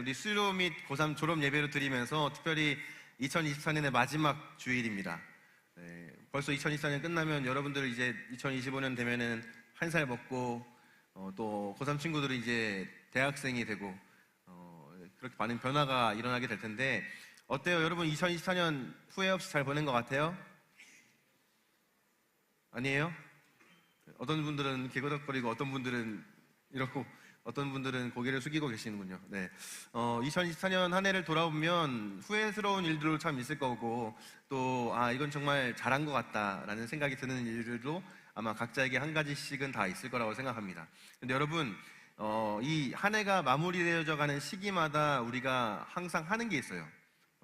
우리 수료 및 고3 졸업 예배로 드리면서 특별히 2024년의 마지막 주일입니다. 네, 벌써 2024년 끝나면 여러분들 이제 2025년 되면은 한 살 먹고 또 고3 친구들이 이제 대학생이 되고 그렇게 많은 변화가 일어나게 될 텐데 어때요? 여러분 2024년 후회 없이 잘 보낸 것 같아요? 아니에요? 어떤 분들은 개거덕거리고 어떤 분들은 이러고 어떤 분들은 고개를 숙이고 계시는군요. 네. 2024년 한 해를 돌아보면 후회스러운 일들도 참 있을 거고 또 이건 정말 잘한 것 같다라는 생각이 드는 일들도 아마 각자에게 한 가지씩은 다 있을 거라고 생각합니다. 근데 여러분 이 한 해가 마무리되어져 가는 시기마다 우리가 항상 하는 게 있어요.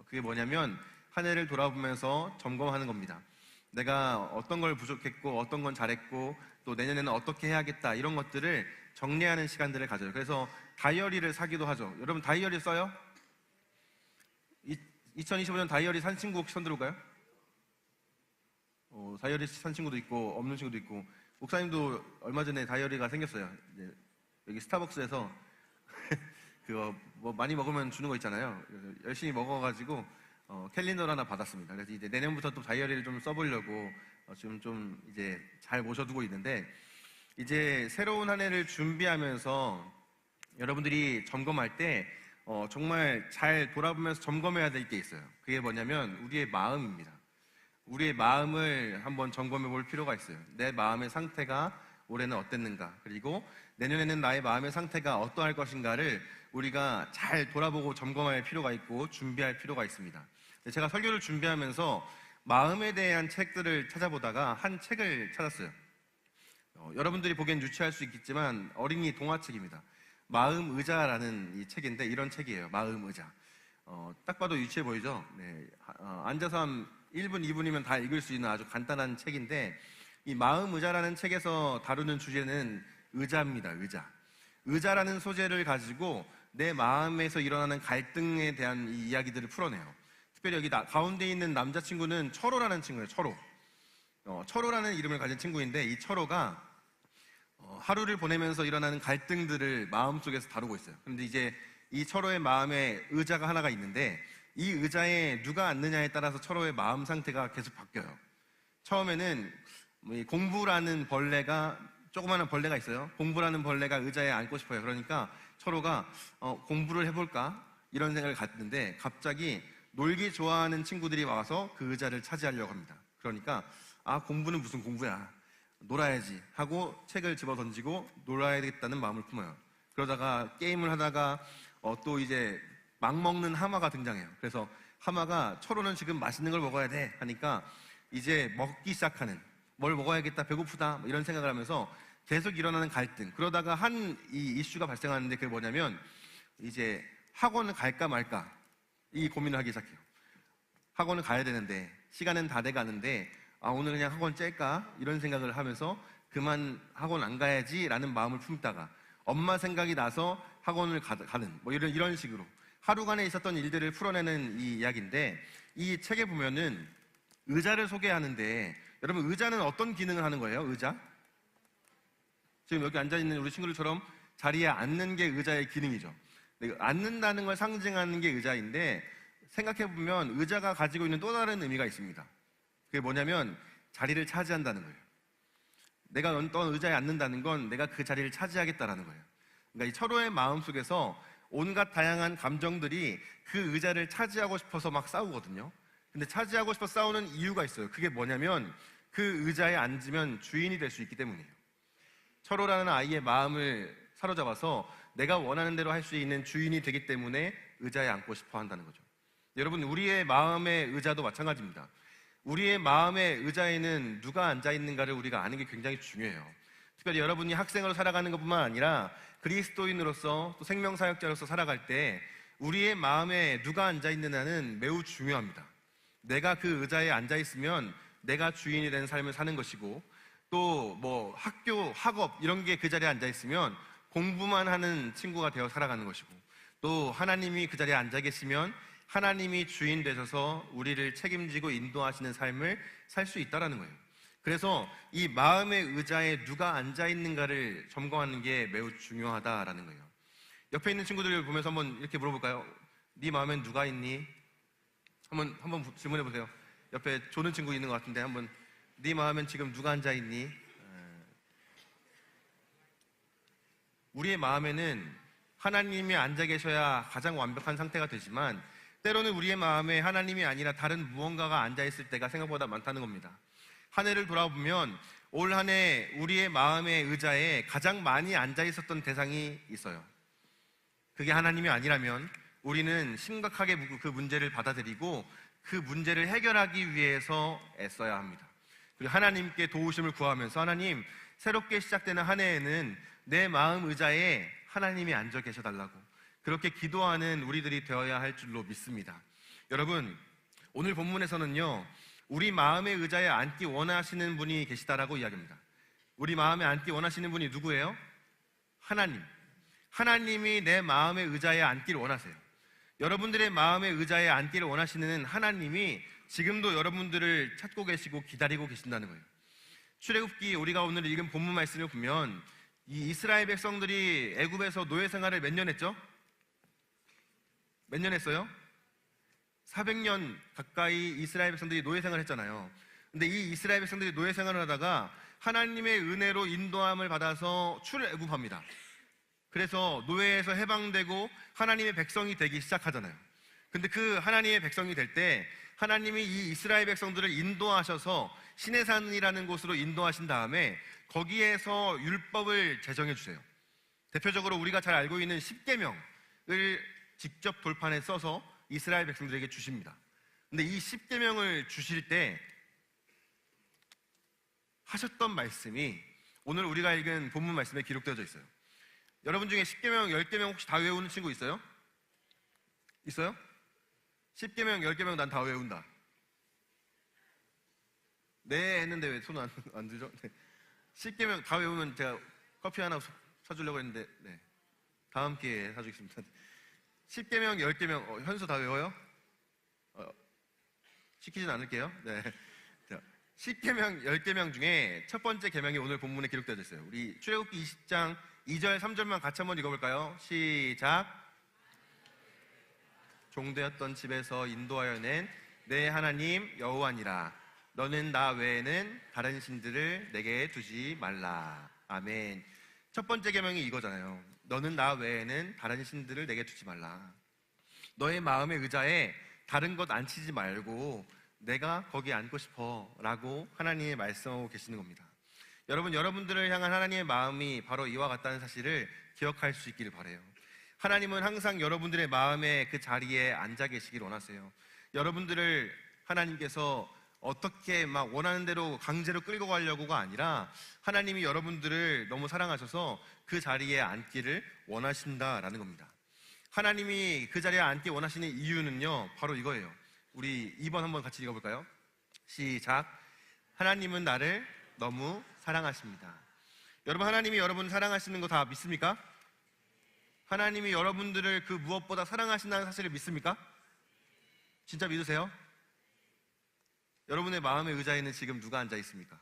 그게 뭐냐면 한 해를 돌아보면서 점검하는 겁니다. 내가 어떤 걸 부족했고 어떤 건 잘했고 또 내년에는 어떻게 해야겠다 이런 것들을 정리하는 시간들을 가져요. 그래서 다이어리를 사기도 하죠. 여러분 다이어리 써요? 2025년 다이어리 산 친구 혹시 손 들어볼까요? 다이어리 산 친구도 있고 없는 친구도 있고 목사님도 얼마 전에 다이어리가 생겼어요. 이제 여기 스타벅스에서 그거 뭐 많이 먹으면 주는 거 있잖아요. 그래서 열심히 먹어가지고 캘린더를 하나 받았습니다. 그래서 이제 내년부터 또 다이어리를 좀 써보려고 지금 좀 이제 잘 모셔두고 있는데 이제 새로운 한 해를 준비하면서 여러분들이 점검할 때 정말 잘 돌아보면서 점검해야 될 게 있어요. 그게 뭐냐면 우리의 마음입니다. 우리의 마음을 한번 점검해 볼 필요가 있어요. 내 마음의 상태가 올해는 어땠는가, 그리고 내년에는 나의 마음의 상태가 어떠할 것인가를 우리가 잘 돌아보고 점검할 필요가 있고 준비할 필요가 있습니다. 제가 설교를 준비하면서 마음에 대한 책들을 찾아보다가 한 책을 찾았어요. 여러분들이 보기엔 유치할 수 있겠지만 어린이 동화책입니다. 마음의자라는 이 책인데 이런 책이에요. 마음의자. 딱 봐도 유치해 보이죠? 네. 앉아서 한 1분, 2분이면 다 읽을 수 있는 아주 간단한 책인데 이 마음의자라는 책에서 다루는 주제는 의자입니다. 의자. 의자라는 소재를 가지고 내 마음에서 일어나는 갈등에 대한 이 이야기들을 풀어내요. 특별히 여기 가운데 있는 남자친구는 철호라는 친구예요. 철호. 철호라는 이름을 가진 친구인데 이 철호가 하루를 보내면서 일어나는 갈등들을 마음속에서 다루고 있어요. 그런데 이제 이 철호의 마음에 의자가 하나가 있는데 이 의자에 누가 앉느냐에 따라서 철호의 마음 상태가 계속 바뀌어요. 처음에는 공부라는 벌레가, 조그마한 벌레가 있어요. 공부라는 벌레가 의자에 앉고 싶어요. 그러니까 철호가 공부를 해볼까? 이런 생각을 갖는데 갑자기 놀기 좋아하는 친구들이 와서 그 의자를 차지하려고 합니다. 그러니까 공부는 무슨 공부야, 놀아야지 하고 책을 집어 던지고 놀아야겠다는 마음을 품어요. 그러다가 게임을 하다가 또 이제 막 먹는 하마가 등장해요. 그래서 하마가 철호는 지금 맛있는 걸 먹어야 돼 하니까 이제 먹기 시작하는, 뭘 먹어야겠다, 배고프다 이런 생각을 하면서 계속 일어나는 갈등. 그러다가 한 이 이슈가 발생하는데 그게 뭐냐면 이제 학원을 갈까 말까 이 고민을 하기 시작해요. 학원을 가야 되는데 시간은 다 돼가는데 오늘 그냥 학원 짤까 이런 생각을 하면서 그만 학원 안 가야지 라는 마음을 품다가 엄마 생각이 나서 학원을 가는 뭐 이런 식으로 하루간에 있었던 일들을 풀어내는 이 이야기인데 이 책에 보면은 의자를 소개하는데 여러분 의자는 어떤 기능을 하는 거예요? 의자? 지금 여기 앉아있는 우리 친구들처럼 자리에 앉는 게 의자의 기능이죠. 앉는다는 걸 상징하는 게 의자인데 생각해보면 의자가 가지고 있는 또 다른 의미가 있습니다. 그게 뭐냐면 자리를 차지한다는 거예요. 내가 어떤 의자에 앉는다는 건 내가 그 자리를 차지하겠다라는 거예요. 그러니까 이 철호의 마음속에서 온갖 다양한 감정들이 그 의자를 차지하고 싶어서 막 싸우거든요. 근데 차지하고 싶어 싸우는 이유가 있어요. 그게 뭐냐면 그 의자에 앉으면 주인이 될 수 있기 때문이에요. 철호라는 아이의 마음을 사로잡아서 내가 원하는 대로 할 수 있는 주인이 되기 때문에 의자에 앉고 싶어 한다는 거죠. 여러분 우리의 마음의 의자도 마찬가지입니다. 우리의 마음의 의자에는 누가 앉아있는가를 우리가 아는 게 굉장히 중요해요. 특별히 여러분이 학생으로 살아가는 것뿐만 아니라 그리스도인으로서 또 생명사역자로서 살아갈 때 우리의 마음에 누가 앉아있느냐는 매우 중요합니다. 내가 그 의자에 앉아있으면 내가 주인이 된 삶을 사는 것이고 또 뭐 학교, 학업 이런 게 그 자리에 앉아있으면 공부만 하는 친구가 되어 살아가는 것이고 또 하나님이 그 자리에 앉아 계시면 하나님이 주인 되셔서 우리를 책임지고 인도하시는 삶을 살 수 있다는 거예요. 그래서 이 마음의 의자에 누가 앉아있는가를 점검하는 게 매우 중요하다라는 거예요. 옆에 있는 친구들을 보면서 한번 이렇게 물어볼까요? 네 마음엔 누가 있니? 한번 질문해 보세요. 옆에 조는 친구 있는 것 같은데 한번 네 마음엔 지금 누가 앉아 있니? 우리의 마음에는 하나님이 앉아 계셔야 가장 완벽한 상태가 되지만 때로는 우리의 마음에 하나님이 아니라 다른 무언가가 앉아 있을 때가 생각보다 많다는 겁니다. 한 해를 돌아보면 올 한 해 우리의 마음의 의자에 가장 많이 앉아 있었던 대상이 있어요. 그게 하나님이 아니라면 우리는 심각하게 그 문제를 받아들이고 그 문제를 해결하기 위해서 애써야 합니다. 그리고 하나님께 도우심을 구하면서 하나님, 새롭게 시작되는 한 해에는 내 마음 의자에 하나님이 앉아 계셔달라고 그렇게 기도하는 우리들이 되어야 할 줄로 믿습니다. 여러분, 오늘 본문에서는요, 우리 마음의 의자에 앉기 원하시는 분이 계시다라고 이야기합니다. 우리 마음에 앉기 원하시는 분이 누구예요? 하나님. 하나님이 내 마음의 의자에 앉기를 원하세요. 여러분들의 마음의 의자에 앉기를 원하시는 하나님이 지금도 여러분들을 찾고 계시고 기다리고 계신다는 거예요. 출애굽기 우리가 오늘 읽은 본문 말씀을 보면 이 이스라엘 백성들이 애굽에서 노예 생활을 몇 년 했죠? 몇 년 했어요? 400년 가까이 이스라엘 백성들이 노예 생활을 했잖아요. 근데 이 이스라엘 백성들이 노예 생활을 하다가 하나님의 은혜로 인도함을 받아서 출애굽합니다. 그래서 노예에서 해방되고 하나님의 백성이 되기 시작하잖아요. 근데 그 하나님의 백성이 될 때 하나님이 이 이스라엘 백성들을 인도하셔서 시내산이라는 곳으로 인도하신 다음에 거기에서 율법을 제정해 주세요. 대표적으로 우리가 잘 알고 있는 십계명을 직접 돌판에 써서 이스라엘 백성들에게 주십니다. 근데 이 십계명을 주실 때 하셨던 말씀이 오늘 우리가 읽은 본문 말씀에 기록되어져 있어요. 여러분 중에 십계명, 10계명 혹시 다 외우는 친구 있어요? 있어요? 10계명, 10계명 난 다 외운다. 네 했는데 왜 손 안 들죠? 네. 10계명 다 외우면 제가 커피 하나 사주려고 했는데 네. 다음 기회에 사주겠습니다. 10계명, 10계명 현수 다 외워요? 시키진 않을게요. 네. 10계명, 10계명 중에 첫 번째 계명이 오늘 본문에 기록되어 있어요. 우리 출애굽기 20장 2절, 3절만 같이 한번 읽어볼까요? 시작. 종되었던 집에서 인도하여 낸 내 하나님 여호와니라. 너는 나 외에는 다른 신들을 내게 두지 말라. 아멘. 첫 번째 계명이 이거잖아요. 너는 나 외에는 다른 신들을 내게 두지 말라. 너의 마음의 의자에 다른 것 앉히지 말고 내가 거기 앉고 싶어 라고 하나님이 말씀하고 계시는 겁니다. 여러분, 여러분들을 향한 하나님의 마음이 바로 이와 같다는 사실을 기억할 수 있기를 바라요. 하나님은 항상 여러분들의 마음의 그 자리에 앉아 계시길 원하세요. 여러분들을 하나님께서 어떻게 막 원하는 대로 강제로 끌고 가려고가 아니라 하나님이 여러분들을 너무 사랑하셔서 그 자리에 앉기를 원하신다라는 겁니다. 하나님이 그 자리에 앉기 원하시는 이유는요, 바로 이거예요. 우리 2번 한번 같이 읽어볼까요? 시작. 하나님은 나를 너무 사랑하십니다. 여러분, 하나님이 여러분 사랑하시는 거 다 믿습니까? 하나님이 여러분들을 그 무엇보다 사랑하신다는 사실을 믿습니까? 진짜 믿으세요? 여러분의 마음의 의자에는 지금 누가 앉아 있습니까?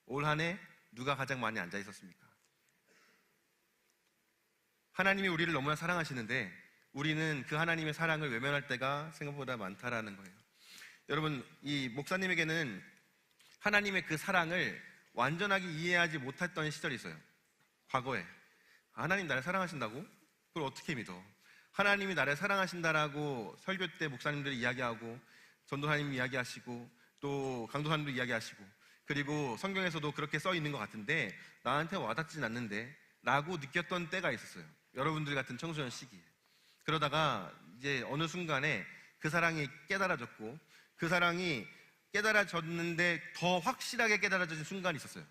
올 한 해 누가 가장 많이 앉아 있었습니까? 하나님이 우리를 너무나 사랑하시는데 우리는 그 하나님의 사랑을 외면할 때가 생각보다 많다라는 거예요. 여러분, 이 목사님에게는 하나님의 그 사랑을 완전하게 이해하지 못했던 시절이 있어요. 과거에. 하나님 나를 사랑하신다고? 그걸 어떻게 믿어? 하나님이 나를 사랑하신다라고 설교 때 목사님들이 이야기하고 전도사님 이야기하시고 또 강도사님도 이야기하시고 그리고 성경에서도 그렇게 써 있는 것 같은데 나한테 와닿진 않는데 라고 느꼈던 때가 있었어요. 여러분들 같은 청소년 시기에. 그러다가 이제 어느 순간에 그 사랑이 깨달아졌고 그 사랑이 깨달아졌는데 더 확실하게 깨달아진 순간이 있었어요.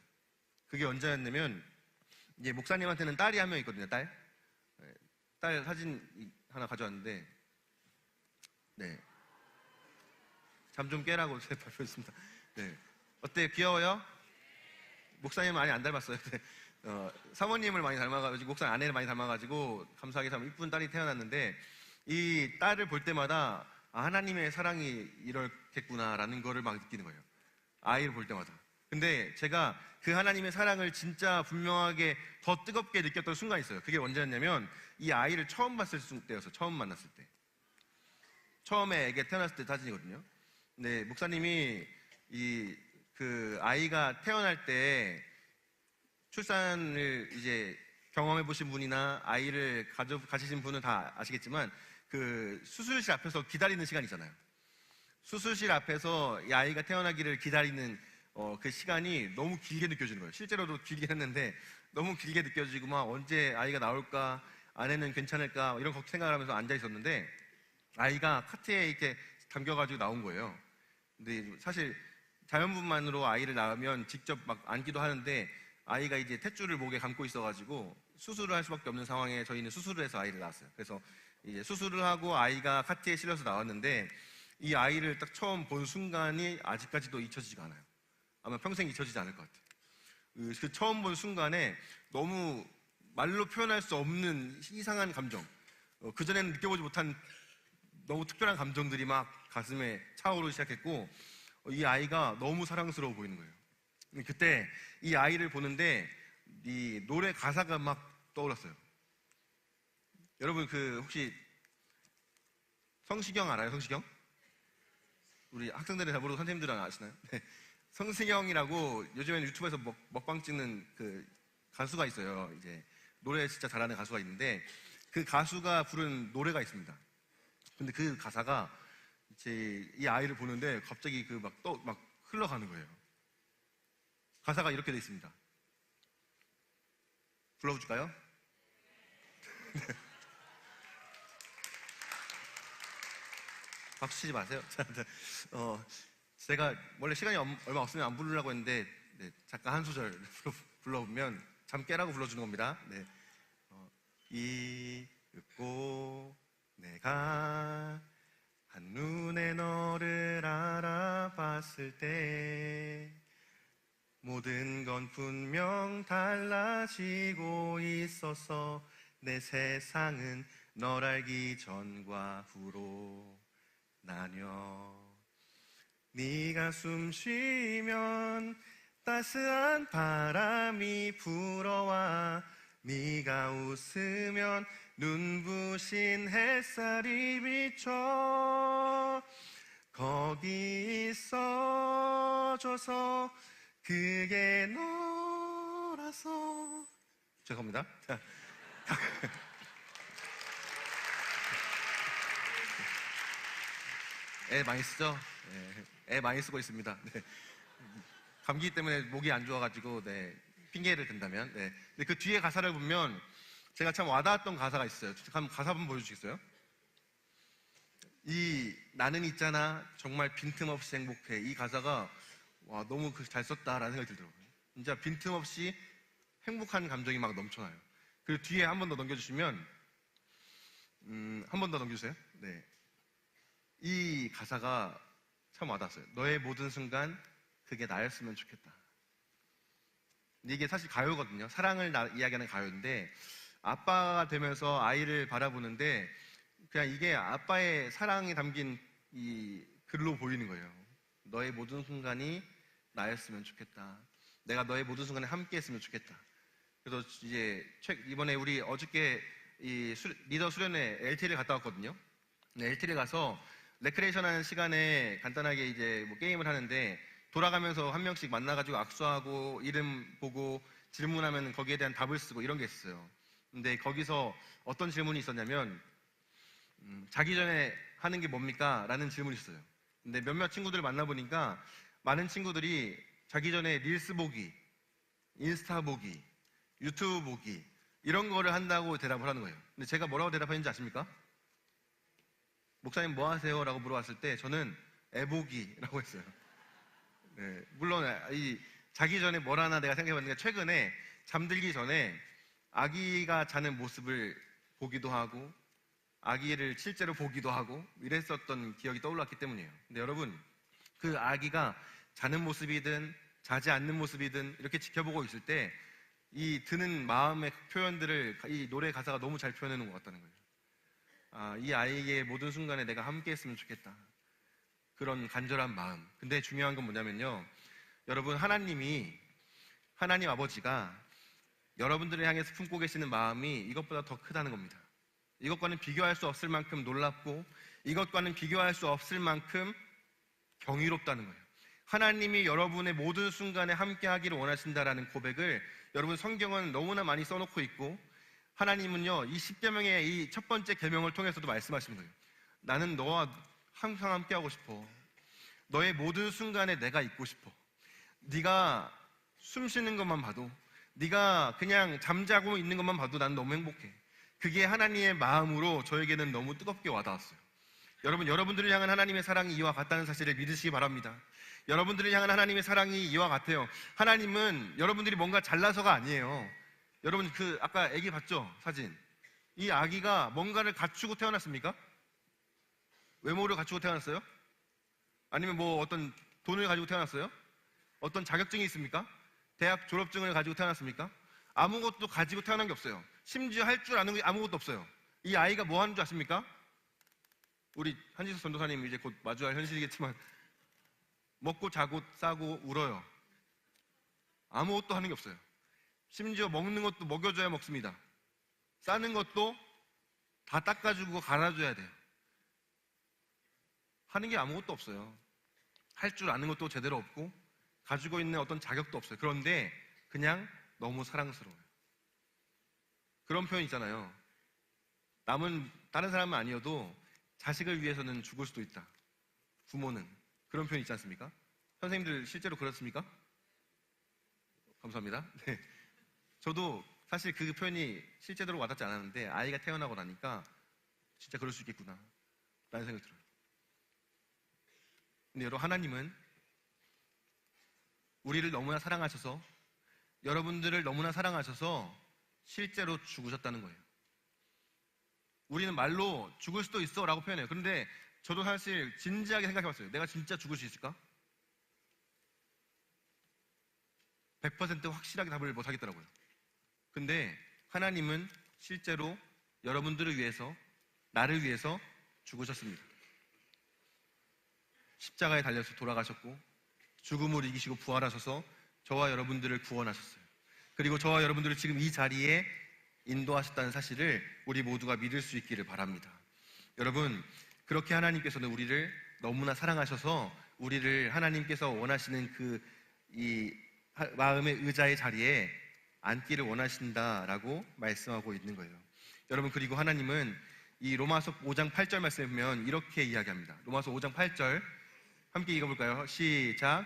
그게 언제였냐면 이제 목사님한테는 딸이 한 명 있거든요. 딸 사진 하나 가져왔는데 네. 잠 좀 깨라고 제가 발표했습니다. 네. 어때요? 귀여워요? 목사님 많이 안 닮았어요. 사모님을 많이 닮아가지고 목사님 아내를 많이 닮아가지고 감사하게 참 이쁜 딸이 태어났는데 이 딸을 볼 때마다 하나님의 사랑이 이렇겠구나라는 거를 막 느끼는 거예요. 아이를 볼 때마다. 근데 제가 그 하나님의 사랑을 진짜 분명하게 더 뜨겁게 느꼈던 순간이 있어요. 그게 언제였냐면 이 아이를 처음 봤을 때였어요. 처음 만났을 때. 처음에 애가 태어났을 때 사진이거든요. 근데 목사님이 그 아이가 태어날 때 출산을 이제 경험해 보신 분이나 아이를 가지신 분은 다 아시겠지만 그 수술실 앞에서 기다리는 시간이잖아요. 수술실 앞에서 이 아이가 태어나기를 기다리는 그 시간이 너무 길게 느껴지는 거예요. 실제로도 길게 했는데 너무 길게 느껴지고 막 언제 아이가 나올까, 아내는 괜찮을까 이런 생각을 하면서 앉아 있었는데 아이가 카트에 이렇게 담겨가지고 나온 거예요. 근데 사실 자연분만으로 아이를 낳으면 직접 막 안기도 하는데 아이가 이제 탯줄을 목에 감고 있어가지고 수술을 할 수밖에 없는 상황에 저희는 수술을 해서 아이를 낳았어요. 그래서 이제 수술을 하고 아이가 카트에 실려서 나왔는데 이 아이를 딱 처음 본 순간이 아직까지도 잊혀지지가 않아요. 아마 평생 잊혀지지 않을 것 같아요. 그 처음 본 순간에 너무 말로 표현할 수 없는 이상한 감정, 그전에는 느껴보지 못한 너무 특별한 감정들이 막 가슴에 차오르기 시작했고 이 아이가 너무 사랑스러워 보이는 거예요. 그때 이 아이를 보는데 이 노래 가사가 막 떠올랐어요. 여러분 그 혹시 성시경 알아요? 성시경? 우리 학생들이 잘 모르고 선생님들은 아시나요? 네. 성시경이라고 요즘에는 유튜브에서 먹방 찍는 그 가수가 있어요. 이제 노래 진짜 잘하는 가수가 있는데 그 가수가 부른 노래가 있습니다. 근데 그 가사가 이제 이 아이를 보는데 갑자기 그 막 흘러가는 거예요. 가사가 이렇게 돼 있습니다. 불러줄까요? 박수 치지 마세요. 제가 원래 시간이 얼마 없으면 안 부르려고 했는데 네, 잠깐 한 소절 불러보면 잠 깨라고 불러주는 겁니다. 네. 잊고 내가 한눈에 너를 알아봤을 때 모든 건 분명 달라지고 있어서 내 세상은 널 알기 전과 후로 나뉘어 네가 숨 쉬면 따스한 바람이 불어와 네가 웃으면 눈부신 햇살이 비춰 거기 있어줘서 그게 너라서 죄송합니다. 애 많이 쓰죠? 네, 애 많이 쓰고 있습니다. 네. 감기 때문에 목이 안 좋아가지고 네, 핑계를 댄다면 네. 근데 그 뒤에 가사를 보면 제가 참 와닿았던 가사가 있어요. 가사 한번 보여주시겠어요? 이 나는 있잖아 정말 빈틈없이 행복해 이 가사가 와 너무 잘 썼다라는 생각이 들더라고요. 진짜 빈틈없이 행복한 감정이 막 넘쳐나요. 그리고 뒤에 한 번 더 넘겨주시면 한 번 더 넘겨주세요. 네. 이 가사가 참 와닿았어요. 너의 모든 순간 그게 나였으면 좋겠다. 근데 이게 사실 가요거든요. 사랑을 이야기하는 가요인데 아빠가 되면서 아이를 바라보는데 그냥 이게 아빠의 사랑이 담긴 이 글로 보이는 거예요. 너의 모든 순간이 나였으면 좋겠다. 내가 너의 모든 순간에 함께 했으면 좋겠다. 그래서 이제 이번에 우리 어저께 리더 수련회 LT를 갔다 왔거든요. LT를 가서 레크레이션 하는 시간에 간단하게 이제 뭐 게임을 하는데 돌아가면서 한 명씩 만나가지고 악수하고 이름 보고 질문하면 거기에 대한 답을 쓰고 이런 게 있어요. 근데 거기서 어떤 질문이 있었냐면 자기 전에 하는 게 뭡니까? 라는 질문이 있어요. 근데 몇몇 친구들을 만나보니까 많은 친구들이 자기 전에 릴스 보기, 인스타 보기, 유튜브 보기 이런 거를 한다고 대답을 하는 거예요. 근데 제가 뭐라고 대답했는지 아십니까? 목사님 뭐 하세요? 라고 물어봤을 때 저는 애보기라고 했어요. 네, 물론 자기 전에 뭘 하나 내가 생각해봤는데 최근에 잠들기 전에 아기가 자는 모습을 보기도 하고 아기를 실제로 보기도 하고 이랬었던 기억이 떠올랐기 때문이에요. 근데 여러분 그 아기가 자는 모습이든 자지 않는 모습이든 이렇게 지켜보고 있을 때 이 드는 마음의 표현들을 이 노래 가사가 너무 잘 표현해 놓은 것 같다는 거예요. 이 아이의 모든 순간에 내가 함께 했으면 좋겠다. 그런 간절한 마음. 근데 중요한 건 뭐냐면요. 여러분, 하나님 아버지가 여러분들을 향해서 품고 계시는 마음이 이것보다 더 크다는 겁니다. 이것과는 비교할 수 없을 만큼 놀랍고 이것과는 비교할 수 없을 만큼 경이롭다는 거예요. 하나님이 여러분의 모든 순간에 함께 하기를 원하신다라는 고백을 여러분 성경은 너무나 많이 써놓고 있고, 하나님은요 이 10계명의 이 첫 번째 계명을 통해서도 말씀하시는 거예요. 나는 너와 항상 함께 하고 싶어. 너의 모든 순간에 내가 있고 싶어. 네가 숨 쉬는 것만 봐도, 네가 그냥 잠자고 있는 것만 봐도 난 너무 행복해. 그게 하나님의 마음으로 저에게는 너무 뜨겁게 와닿았어요. 여러분, 여러분들을 향한 하나님의 사랑이 이와 같다는 사실을 믿으시기 바랍니다. 여러분들을 향한 하나님의 사랑이 이와 같아요. 하나님은 여러분들이 뭔가 잘나서가 아니에요. 여러분, 아까 아기 봤죠? 사진. 이 아기가 뭔가를 갖추고 태어났습니까? 외모를 갖추고 태어났어요? 아니면 뭐 어떤 돈을 가지고 태어났어요? 어떤 자격증이 있습니까? 대학 졸업증을 가지고 태어났습니까? 아무것도 가지고 태어난 게 없어요. 심지어 할 줄 아는 게 아무것도 없어요. 이 아이가 뭐 하는 줄 아십니까? 우리 한지수 전도사님 이제 곧 마주할 현실이겠지만, 먹고 자고 싸고 울어요. 아무것도 하는 게 없어요. 심지어 먹는 것도 먹여줘야 먹습니다. 싸는 것도 다 닦아주고 갈아줘야 돼요. 하는 게 아무것도 없어요. 할 줄 아는 것도 제대로 없고 가지고 있는 어떤 자격도 없어요. 그런데 그냥 너무 사랑스러워요. 그런 표현 있잖아요. 다른 사람은 아니어도 자식을 위해서는 죽을 수도 있다. 부모는. 그런 표현 있지 않습니까? 선생님들 실제로 그렇습니까? 감사합니다. 네. 저도 사실 그 표현이 실제로 와닿지 않았는데 아이가 태어나고 나니까 진짜 그럴 수 있겠구나 라는 생각이 들어요. 근데 여러분, 하나님은 우리를 너무나 사랑하셔서, 여러분들을 너무나 사랑하셔서 실제로 죽으셨다는 거예요. 우리는 말로 죽을 수도 있어 라고 표현해요. 그런데 저도 사실 진지하게 생각해봤어요. 내가 진짜 죽을 수 있을까? 100% 확실하게 답을 못하겠더라고요. 근데 하나님은 실제로 여러분들을 위해서, 나를 위해서 죽으셨습니다. 십자가에 달려서 돌아가셨고 죽음을 이기시고 부활하셔서 저와 여러분들을 구원하셨어요. 그리고 저와 여러분들을 지금 이 자리에 인도하셨다는 사실을 우리 모두가 믿을 수 있기를 바랍니다. 여러분, 그렇게 하나님께서는 우리를 너무나 사랑하셔서 우리를 하나님께서 원하시는 이 마음의 의자의 자리에 앉기를 원하신다라고 말씀하고 있는 거예요. 여러분, 그리고 하나님은 이 로마서 5장 8절 말씀에 보면 이렇게 이야기합니다. 로마서 5장 8절 함께 읽어볼까요? 시작.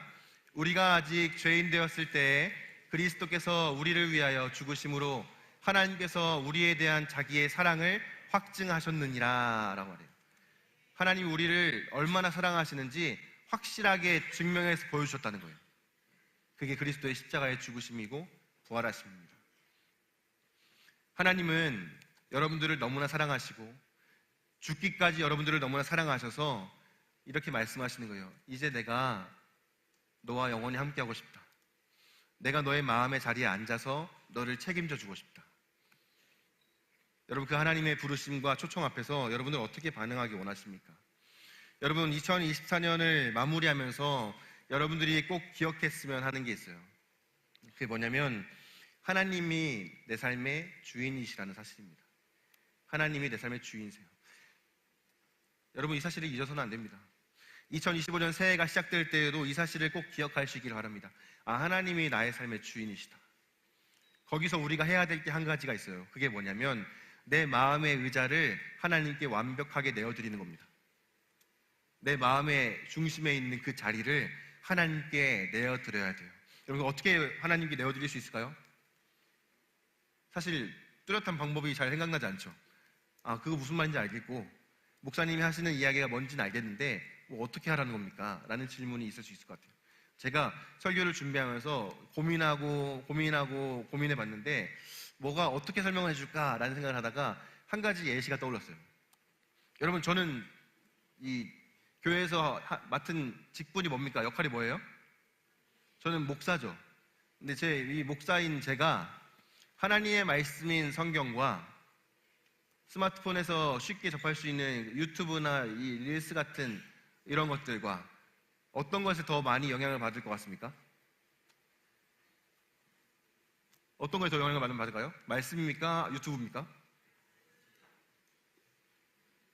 우리가 아직 죄인 되었을 때에 그리스도께서 우리를 위하여 죽으심으로 하나님께서 우리에 대한 자기의 사랑을 확증하셨느니라 라고 말해요. 하나님이 우리를 얼마나 사랑하시는지 확실하게 증명해서 보여주셨다는 거예요. 그게 그리스도의 십자가의 죽으심이고 부활하심입니다. 하나님은 여러분들을 너무나 사랑하시고 죽기까지 여러분들을 너무나 사랑하셔서 이렇게 말씀하시는 거예요. 이제 내가 너와 영원히 함께하고 싶다. 내가 너의 마음의 자리에 앉아서 너를 책임져 주고 싶다. 여러분, 그 하나님의 부르심과 초청 앞에서 여러분들 어떻게 반응하기 원하십니까? 여러분, 2024년을 마무리하면서 여러분들이 꼭 기억했으면 하는 게 있어요. 그게 뭐냐면 하나님이 내 삶의 주인이시라는 사실입니다. 하나님이 내 삶의 주인이세요. 여러분, 이 사실을 잊어서는 안 됩니다. 2025년 새해가 시작될 때에도 이 사실을 꼭 기억하시길 바랍니다. 하나님이 나의 삶의 주인이시다. 거기서 우리가 해야 될 게 한 가지가 있어요. 그게 뭐냐면 내 마음의 의자를 하나님께 완벽하게 내어드리는 겁니다. 내 마음의 중심에 있는 그 자리를 하나님께 내어드려야 돼요. 여러분, 어떻게 하나님께 내어드릴 수 있을까요? 사실 뚜렷한 방법이 잘 생각나지 않죠. 그거 무슨 말인지 알겠고 목사님이 하시는 이야기가 뭔지는 알겠는데 뭐 어떻게 하라는 겁니까? 라는 질문이 있을 수 있을 것 같아요. 제가 설교를 준비하면서 고민해봤는데 뭐가 어떻게 설명을 해줄까라는 생각을 하다가 한 가지 예시가 떠올랐어요. 여러분, 저는 이 교회에서 맡은 직분이 뭡니까? 역할이 뭐예요? 저는 목사죠. 근데 이 목사인 제가 하나님의 말씀인 성경과 스마트폰에서 쉽게 접할 수 있는 유튜브나 이 릴스 같은 이런 것들과 어떤 것에 더 많이 영향을 받을 것 같습니까? 어떤 거에 더 영향을 받을까요? 말씀입니까? 유튜브입니까?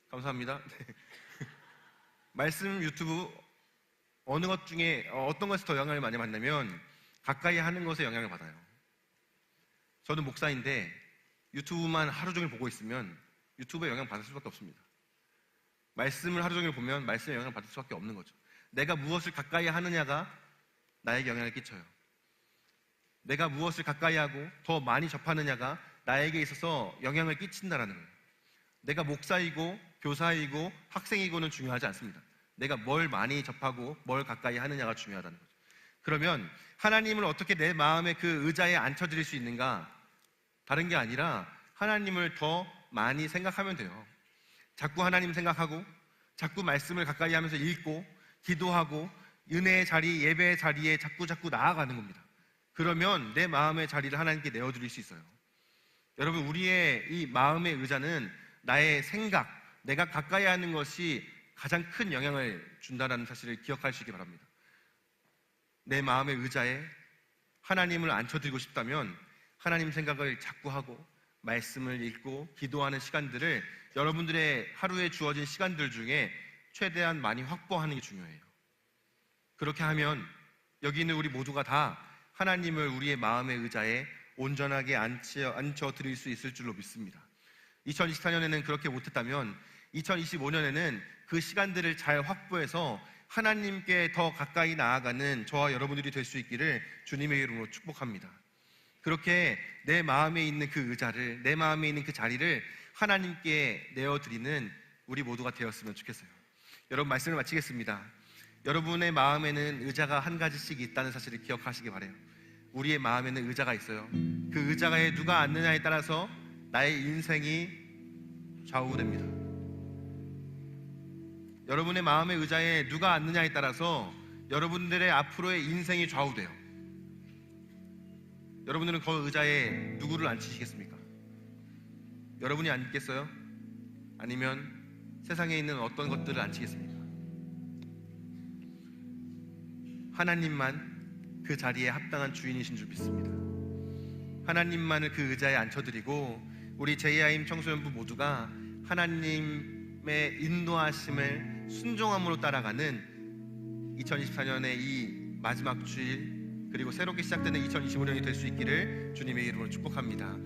감사합니다. 네. 말씀, 유튜브 어느 것 중에 어떤 것에 더 영향을 많이 받냐면 가까이 하는 것에 영향을 받아요. 저는 목사인데 유튜브만 하루 종일 보고 있으면 유튜브에 영향을 받을 수밖에 없습니다. 말씀을 하루 종일 보면 말씀에 영향을 받을 수밖에 없는 거죠. 내가 무엇을 가까이 하느냐가 나에게 영향을 끼쳐요. 내가 무엇을 가까이 하고 더 많이 접하느냐가 나에게 있어서 영향을 끼친다라는 거예요. 내가 목사이고 교사이고 학생이고는 중요하지 않습니다. 내가 뭘 많이 접하고 뭘 가까이 하느냐가 중요하다는 거죠. 그러면 하나님을 어떻게 내 마음의 그 의자에 앉혀드릴 수 있는가? 다른 게 아니라 하나님을 더 많이 생각하면 돼요. 자꾸 하나님 생각하고 자꾸 말씀을 가까이 하면서 읽고 기도하고 은혜의 자리, 예배의 자리에 자꾸 나아가는 겁니다. 그러면 내 마음의 자리를 하나님께 내어드릴 수 있어요. 여러분, 우리의 이 마음의 의자는 나의 생각, 내가 가까이 하는 것이 가장 큰 영향을 준다는 사실을 기억하시기 바랍니다. 내 마음의 의자에 하나님을 앉혀드리고 싶다면 하나님 생각을 자꾸 하고 말씀을 읽고 기도하는 시간들을 여러분들의 하루에 주어진 시간들 중에 최대한 많이 확보하는 게 중요해요. 그렇게 하면 여기 있는 우리 모두가 다 하나님을 우리의 마음의 의자에 온전하게 앉혀드릴 수 있을 줄로 믿습니다. 2024년에는 그렇게 못했다면 2025년에는 그 시간들을 잘 확보해서 하나님께 더 가까이 나아가는 저와 여러분들이 될 수 있기를 주님의 이름으로 축복합니다. 그렇게 내 마음에 있는 그 의자를, 내 마음에 있는 그 자리를 하나님께 내어드리는 우리 모두가 되었으면 좋겠어요. 여러분, 말씀을 마치겠습니다. 여러분의 마음에는 의자가 한 가지씩 있다는 사실을 기억하시기 바라요. 우리의 마음에는 의자가 있어요. 그 의자에 누가 앉느냐에 따라서 나의 인생이 좌우됩니다. 여러분의 마음의 의자에 누가 앉느냐에 따라서 여러분들의 앞으로의 인생이 좌우돼요. 여러분들은 그 의자에 누구를 앉히시겠습니까? 여러분이 앉겠어요? 아니면 세상에 있는 어떤 것들을 앉히겠습니까? 하나님만 그 자리에 합당한 주인이신 줄 믿습니다. 하나님만을 그 의자에 앉혀드리고 우리 JIM 청소년부 모두가 하나님의 인도하심을 순종함으로 따라가는 2024년의 이 마지막 주일, 그리고 새롭게 시작되는 2025년이 될 수 있기를 주님의 이름으로 축복합니다.